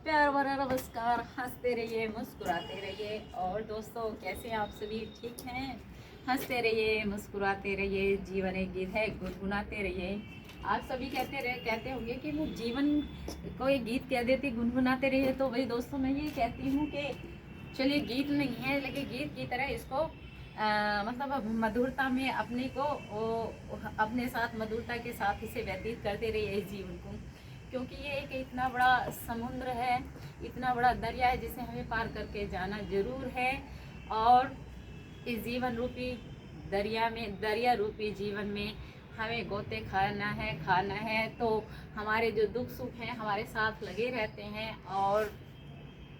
प्यार भरा नमस्कार। हंसते रहिए, मुस्कुराते रहिए। और दोस्तों, कैसे हैं आप सभी? ठीक हैं? हंसते रहिए, मुस्कुराते रहिए। जीवन एक गीत है, गुनगुनाते रहिए। आप सभी कहते होंगे कि वो जीवन को एक गीत कह देते, गुनगुनाते रहिए। तो वही दोस्तों, मैं ये कहती हूँ कि चलिए, गीत नहीं है लेकिन गीत की तरह इसको मतलब मधुरता में अपने को अपने साथ मधुरता के साथ इसे व्यतीत करते रहिए इस जीवन को, क्योंकि ये एक इतना बड़ा समुद्र है, इतना बड़ा दरिया है जिसे हमें पार करके जाना जरूर है। और इस जीवन रूपी दरिया रूपी जीवन में हमें गोते खाना है। तो हमारे जो दुख सुख हैं हमारे साथ लगे रहते हैं। और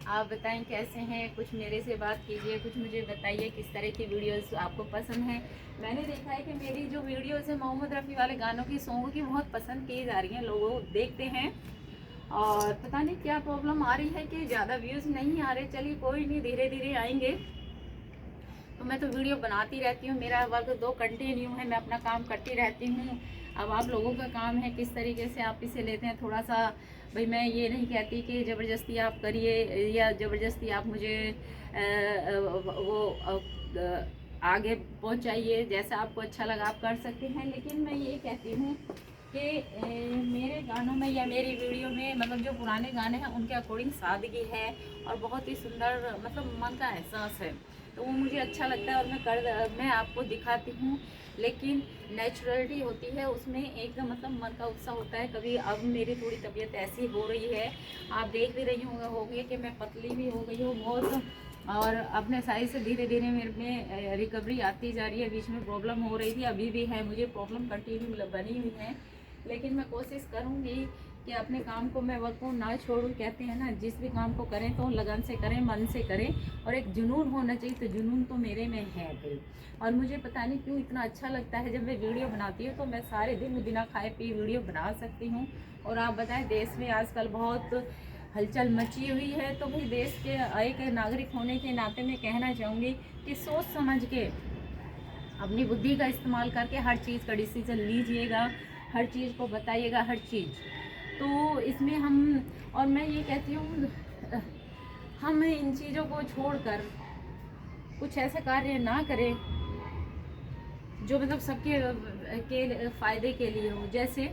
आप बताएं कैसे हैं? कुछ मेरे से बात कीजिए, कुछ मुझे बताइए किस तरह की वीडियोस आपको पसंद है। मैंने देखा है कि मेरी जो वीडियोस है मोहम्मद रफ़ी वाले गानों की, सॉन्गों की बहुत पसंद की जा रही हैं, लोग देखते हैं। और पता नहीं क्या प्रॉब्लम आ रही है कि ज़्यादा व्यूज़ नहीं आ रहे। चलिए कोई नहीं, धीरे धीरे आएंगे। तो मैं तो वीडियो बनाती रहती हूँ, मेरा वर्क दो कंटिन्यू है, मैं अपना काम करती रहती हूँ। अब आप लोगों का काम है किस तरीके से आप इसे लेते हैं। थोड़ा सा भाई, मैं ये नहीं कहती कि ज़बरदस्ती आप करिए या ज़बरदस्ती आप मुझे आगे पहुँचाइए। जैसा आपको अच्छा लगा आप कर सकते हैं, लेकिन मैं ये कहती हूँ कि मेरे गानों में या मेरी वीडियो में, मतलब जो पुराने गाने हैं उनके अकॉर्डिंग सादगी है और बहुत ही सुंदर, मतलब मन का एहसास है। तो वो मुझे अच्छा लगता है और मैं आपको दिखाती हूँ। लेकिन नेचुरलिटी होती है उसमें, एक मतलब मन का उत्साह होता है। कभी अब मेरी थोड़ी तबीयत ऐसी हो रही है, आप देख भी रही होगी कि मैं पतली भी हो गई हूँ बहुत। और अपने साइज से धीरे धीरे मेरे में रिकवरी आती जा रही है। बीच में प्रॉब्लम हो रही थी, अभी भी है, मुझे प्रॉब्लम कंटिन्यू बनी हुई है। लेकिन मैं कोशिश करूँगी कि अपने काम को मैं वक्त को ना छोड़ूं। कहते हैं ना, जिस भी काम को करें तो लगन से करें, मन से करें, और एक जुनून होना चाहिए। तो जुनून तो मेरे में है भाई। और मुझे पता नहीं क्यों इतना अच्छा लगता है जब मैं वीडियो बनाती हूँ, तो मैं सारे दिन बिना खाए पिए वीडियो बना सकती हूँ। और आप बताएं, देश में आजकल बहुत हलचल मची हुई है। तो भाई, देश के एक नागरिक होने के नाते मैं कहना चाहूँगी कि सोच समझ के, अपनी बुद्धि का इस्तेमाल करके हर चीज़ का डिसीजन लीजिएगा, हर चीज़ को बताइएगा, हर चीज़। तो इसमें हम, और मैं ये कहती हूँ, हम इन चीज़ों को छोड़कर कुछ ऐसा कार्य ना करें जो मतलब सबके के फ़ायदे के लिए हो। जैसे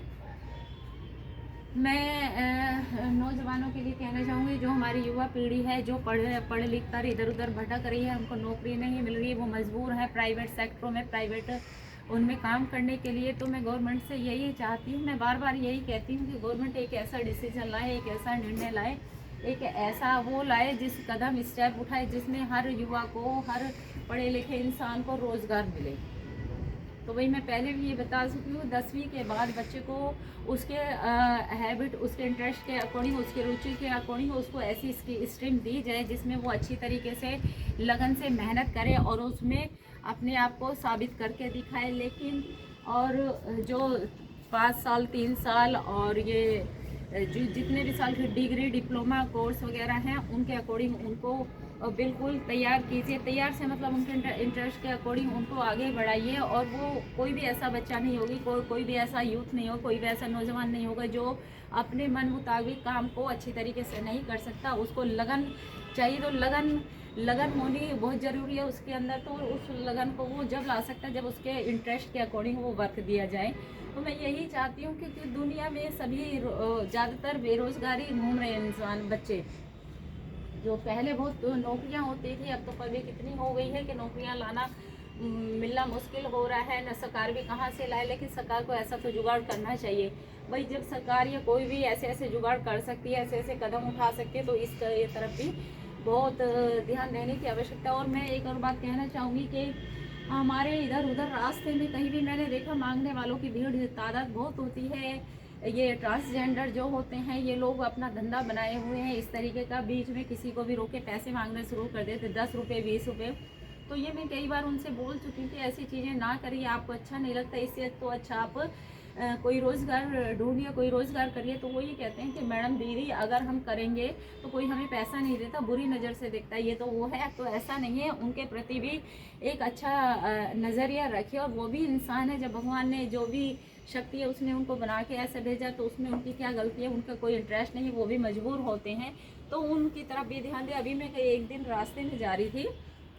मैं नौजवानों के लिए कहना चाहूँगी, जो हमारी युवा पीढ़ी है, जो पढ़ लिख कर इधर उधर भटक रही है, उनको नौकरी नहीं मिल रही, वो मजबूर है प्राइवेट सेक्टरों में, प्राइवेट उनमें काम करने के लिए। तो मैं गवर्नमेंट से यही चाहती हूँ, मैं बार बार यही कहती हूँ कि गवर्नमेंट एक ऐसा डिसीजन लाए, एक ऐसा निर्णय लाए, एक ऐसा वो लाए, जिस कदम स्टेप उठाए जिसमें हर युवा को, हर पढ़े लिखे इंसान को रोज़गार मिले। तो वही मैं पहले भी ये बता चुकी हूँ, 10वीं के बाद बच्चे को उसके हैबिट, उसके इंटरेस्ट के अकॉर्डिंग, उसके रुचि के अकॉर्डिंग उसको ऐसी स्ट्रीम दी जाए जिसमें वो अच्छी तरीके से लगन से मेहनत करे और उसमें अपने आप को साबित करके दिखाए। लेकिन और जो 5 साल, 3 साल और ये जो जितने भी साल के डिग्री, डिप्लोमा कोर्स वगैरह हैं, उनके अकॉर्डिंग उनको बिल्कुल तैयार कीजिए। तैयार से मतलब उनके इंटरेस्ट के अकॉर्डिंग उनको आगे बढ़ाइए। और वो कोई भी ऐसा बच्चा नहीं होगी, कोई भी ऐसा यूथ नहीं होगा, कोई भी ऐसा नौजवान नहीं होगा जो अपने मन मुताबिक काम को अच्छी तरीके से नहीं कर सकता। उसको लगन चाहिए, तो लगन होनी बहुत ज़रूरी है उसके अंदर। तो उस लगन को वो जब ला सकता है जब उसके इंटरेस्ट के अकॉर्डिंग वो वर्क दिया जाए। तो मैं यही चाहती हूँ कि दुनिया में सभी ज़्यादातर बेरोज़गारी घूम रहे हैं इंसान, बच्चे। जो पहले बहुत नौकरियां होती थी, अब तो पब्लिक इतनी हो गई है कि नौकरियां लाना मिलना मुश्किल हो रहा है। न सरकार भी कहाँ से लाए, लेकिन सरकार को ऐसा तो जुगाड़ करना चाहिए भाई। जब सरकार या कोई भी ऐसे ऐसे जुगाड़ कर सकती है, ऐसे ऐसे कदम उठा सकती है, तो इस तरफ भी बहुत ध्यान देने की आवश्यकता। और मैं एक और बात कहना चाहूँगी कि हमारे इधर उधर रास्ते में कहीं भी मैंने देखा, मांगने वालों की भीड़ तादाद बहुत होती है। ये ट्रांसजेंडर जो होते हैं, ये लोग अपना धंधा बनाए हुए हैं इस तरीके का, बीच में किसी को भी रोके पैसे मांगने शुरू कर देते, 10 रुपये, 20 रुपये। तो ये मैं कई बार उनसे बोल चुकी थी, ऐसी चीज़ें ना करिए, आपको अच्छा नहीं लगता, इससे तो अच्छा आप कोई रोज़गार ढूंढिए, कोई रोज़गार करिए। तो वो ये कहते हैं कि मैडम दीदी, अगर हम करेंगे तो कोई हमें पैसा नहीं देता, बुरी नज़र से देखता है, ये तो वो है। तो ऐसा नहीं है, उनके प्रति भी एक अच्छा नज़रिया रखिए। और वो भी इंसान है, जब भगवान ने जो भी शक्ति है उसने उनको बना के ऐसे भेजा, तो उसमें उनकी क्या गलती है? उनका कोई इंटरेस्ट नहीं है, वो भी मजबूर होते हैं। तो उनकी तरफ भी ध्यान दें। अभी मैं एक दिन रास्ते में जा रही थी,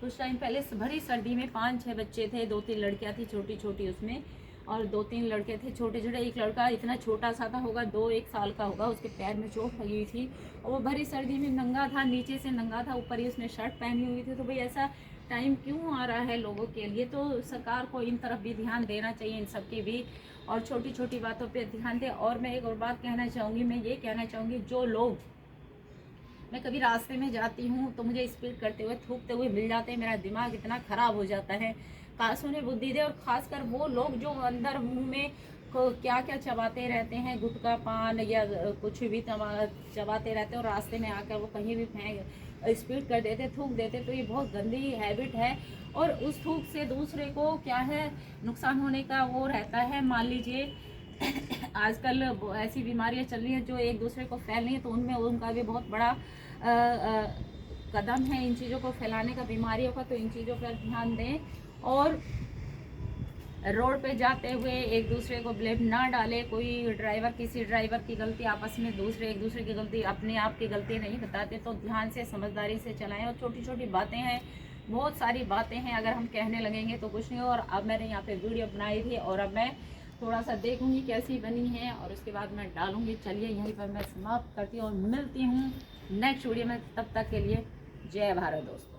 कुछ टाइम पहले भरी सर्दी में 5-6 बच्चे थे, 2-3 लड़कियां थी छोटी छोटी उसमें, और 2-3 लड़के थे छोटे छोटे। एक लड़का इतना छोटा सा था, होगा 2-1 साल का होगा, उसके पैर में चोट लगी हुई थी और वो भरी सर्दी में नंगा था, नीचे से नंगा था, ऊपर ही उसने शर्ट पहनी हुई थी। तो भाई ऐसा टाइम क्यों आ रहा है लोगों के लिए? तो सरकार को इन तरफ भी ध्यान देना चाहिए, इन सब की भी, और छोटी छोटी बातों पे ध्यान दे। और मैं एक और बात कहना चाहूँगी, मैं ये कहना चाहूँगी, जो लोग, मैं कभी रास्ते में जाती हूँ तो मुझे स्पीड करते हुए थूकते हुए मिल जाते हैं, मेरा दिमाग इतना ख़राब हो जाता है, काश उन्हें बुद्धि दे। और ख़ासकर वो लोग जो अंदर मुंह में को क्या क्या चबाते रहते हैं, गुटखा पान या कुछ भी चबाते रहते हैं, और रास्ते में आकर वो कहीं भी फेंक स्पीड कर देते, थूक देते, तो ये बहुत गंदी हैबिट है। और उस थूक से दूसरे को क्या है नुकसान होने का वो रहता है। मान लीजिए आजकल ऐसी बीमारियां चल रही हैं जो एक दूसरे को फैल रही हैं, तो उनमें उनका भी बहुत बड़ा कदम है इन चीज़ों को फैलाने का, बीमारियों का। तो इन चीज़ों पर ध्यान दें, और रोड पे जाते हुए एक दूसरे को ब्लेम ना डाले। कोई ड्राइवर, किसी ड्राइवर की गलती आपस में दूसरे एक दूसरे की गलती, अपने आप की गलती नहीं बताते। तो ध्यान से समझदारी से चलाएं। और छोटी छोटी बातें हैं, बहुत सारी बातें हैं, अगर हम कहने लगेंगे तो कुछ नहीं। और अब मैंने यहाँ पे वीडियो बनाई थी और अब मैं थोड़ा सा देखूंगी कैसी बनी है और उसके बाद मैं डालूंगी। चलिए यहीं पर मैं समाप्त करती हूँ और मिलती हूँ नेक्स्ट वीडियो में। तब तक के लिए जय भारत दोस्तों।